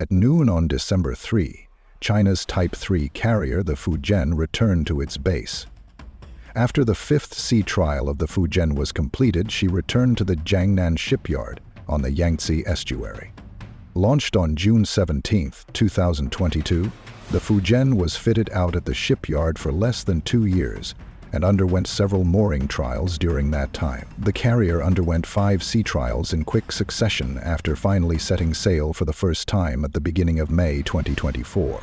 At noon on December 3, China's Type 3 carrier, the Fujian, returned to its base. After the fifth sea trial of the Fujian was completed, she returned to the Jiangnan shipyard on the Yangtze estuary. Launched on June 17, 2022, the Fujian was fitted out at the shipyard for less than 2 years and underwent several mooring trials during that time. The carrier underwent 5 sea trials in quick succession after finally setting sail for the first time at the beginning of May 2024.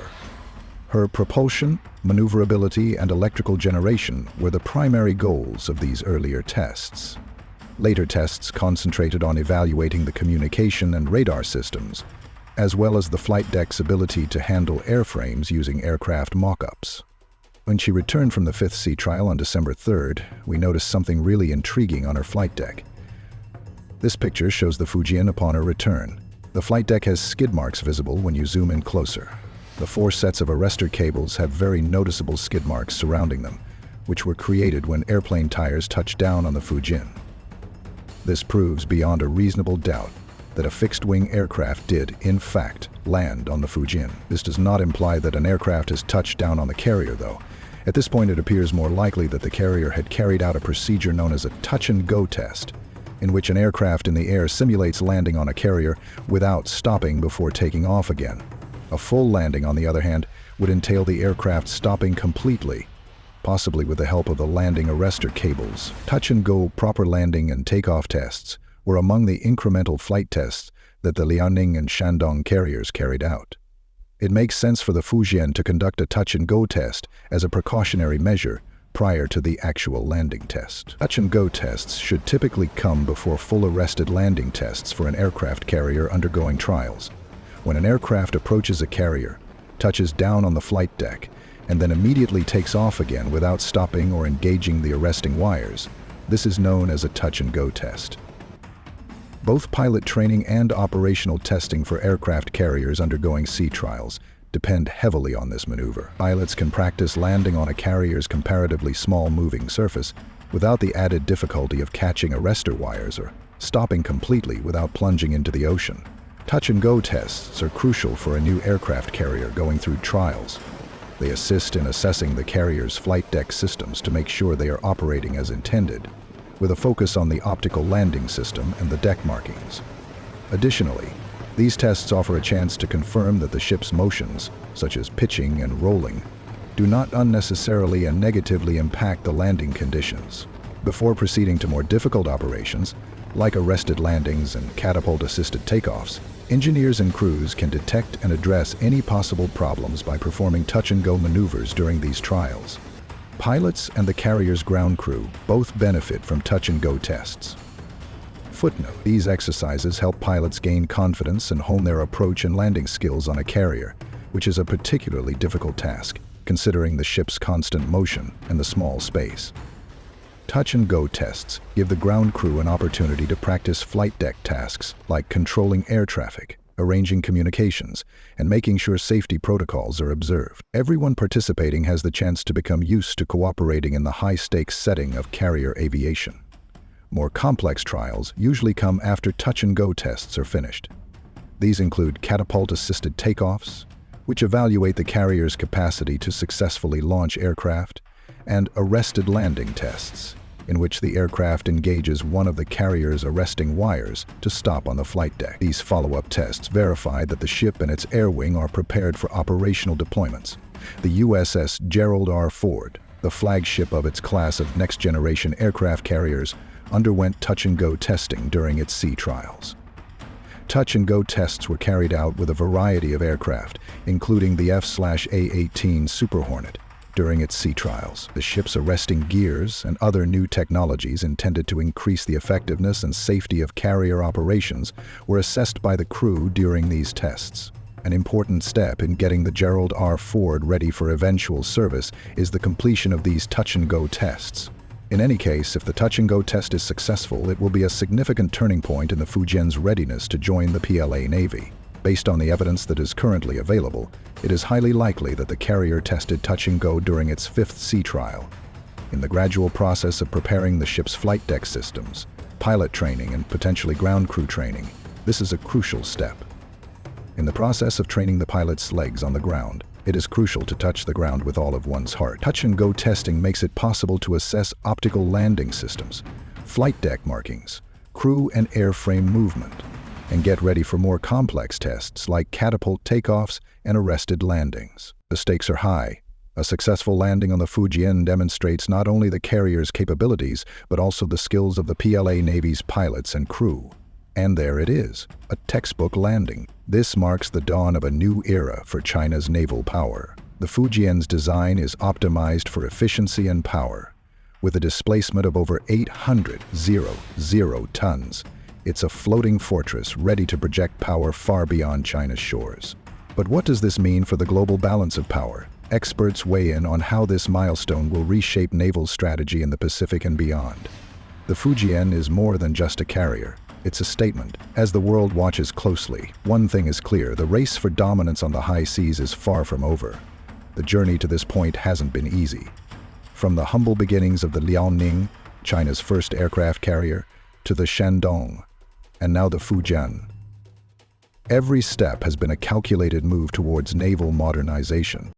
Her propulsion, maneuverability, and electrical generation were the primary goals of these earlier tests. Later tests concentrated on evaluating the communication and radar systems, as well as the flight deck's ability to handle airframes using aircraft mock-ups. When she returned from the fifth sea trial on December 3rd, we noticed something really intriguing on her flight deck. This picture shows the Fujian upon her return. The flight deck has skid marks visible when you zoom in closer. The 4 sets of arrestor cables have very noticeable skid marks surrounding them, which were created when airplane tires touched down on the Fujian. This proves beyond a reasonable doubt that a fixed-wing aircraft did, in fact, land on the Fujian. This does not imply that an aircraft has touched down on the carrier, though. At this point, it appears more likely that the carrier had carried out a procedure known as a touch-and-go test, in which an aircraft in the air simulates landing on a carrier without stopping before taking off again. A full landing, on the other hand, would entail the aircraft stopping completely, possibly with the help of the landing arrestor cables. Touch-and-go proper landing and takeoff tests were among the incremental flight tests that the Liaoning and Shandong carriers carried out. It makes sense for the Fujian to conduct a touch-and-go test as a precautionary measure prior to the actual landing test. Touch-and-go tests should typically come before full arrested landing tests for an aircraft carrier undergoing trials. When an aircraft approaches a carrier, touches down on the flight deck, and then immediately takes off again without stopping or engaging the arresting wires, this is known as a touch-and-go test. Both pilot training and operational testing for aircraft carriers undergoing sea trials depend heavily on this maneuver. Pilots can practice landing on a carrier's comparatively small moving surface without the added difficulty of catching arrestor wires or stopping completely without plunging into the ocean. Touch-and-go tests are crucial for a new aircraft carrier going through trials. They assist in assessing the carrier's flight deck systems to make sure they are operating as intended, with a focus on the optical landing system and the deck markings. Additionally, these tests offer a chance to confirm that the ship's motions, such as pitching and rolling, do not unnecessarily and negatively impact the landing conditions. Before proceeding to more difficult operations, like arrested landings and catapult-assisted takeoffs, engineers and crews can detect and address any possible problems by performing touch-and-go maneuvers during these trials. Pilots and the carrier's ground crew both benefit from touch-and-go tests. Footnote: these exercises help pilots gain confidence and hone their approach and landing skills on a carrier, which is a particularly difficult task, considering the ship's constant motion and the small space. Touch-and-go tests give the ground crew an opportunity to practice flight deck tasks like controlling air traffic, arranging communications, and making sure safety protocols are observed. Everyone participating has the chance to become used to cooperating in the high-stakes setting of carrier aviation. More complex trials usually come after touch-and-go tests are finished. These include catapult-assisted takeoffs, which evaluate the carrier's capacity to successfully launch aircraft, and arrested landing tests, in which the aircraft engages one of the carrier's arresting wires to stop on the flight deck. These follow-up tests verify that the ship and its air wing are prepared for operational deployments. The USS Gerald R. Ford, the flagship of its class of next-generation aircraft carriers, underwent touch-and-go testing during its sea trials. Touch-and-go tests were carried out with a variety of aircraft, including the F/A-18 Super Hornet, during its sea trials. The ship's arresting gears and other new technologies intended to increase the effectiveness and safety of carrier operations were assessed by the crew during these tests. An important step in getting the Gerald R. Ford ready for eventual service is the completion of these touch-and-go tests. In any case, if the touch-and-go test is successful, it will be a significant turning point in the Fujian's readiness to join the PLA Navy. Based on the evidence that is currently available, it is highly likely that the carrier tested touch-and-go during its fifth sea trial. In the gradual process of preparing the ship's flight deck systems, pilot training, and potentially ground crew training, this is a crucial step. In the process of training the pilot's legs on the ground, it is crucial to touch the ground with all of one's heart. Touch-and-go testing makes it possible to assess optical landing systems, flight deck markings, crew and airframe movement, and get ready for more complex tests like catapult takeoffs and arrested landings. The stakes are high. A successful landing on the Fujian demonstrates not only the carrier's capabilities, but also the skills of the PLA Navy's pilots and crew. And there it is, a textbook landing. This marks the dawn of a new era for China's naval power. The Fujian's design is optimized for efficiency and power. With a displacement of over 800 tons, it's a floating fortress ready to project power far beyond China's shores. But what does this mean for the global balance of power? Experts weigh in on how this milestone will reshape naval strategy in the Pacific and beyond. The Fujian is more than just a carrier. It's a statement. As the world watches closely, one thing is clear: the race for dominance on the high seas is far from over. The journey to this point hasn't been easy. From the humble beginnings of the Liaoning, China's first aircraft carrier, to the Shandong, and now the Fujian. Every step has been a calculated move towards naval modernization.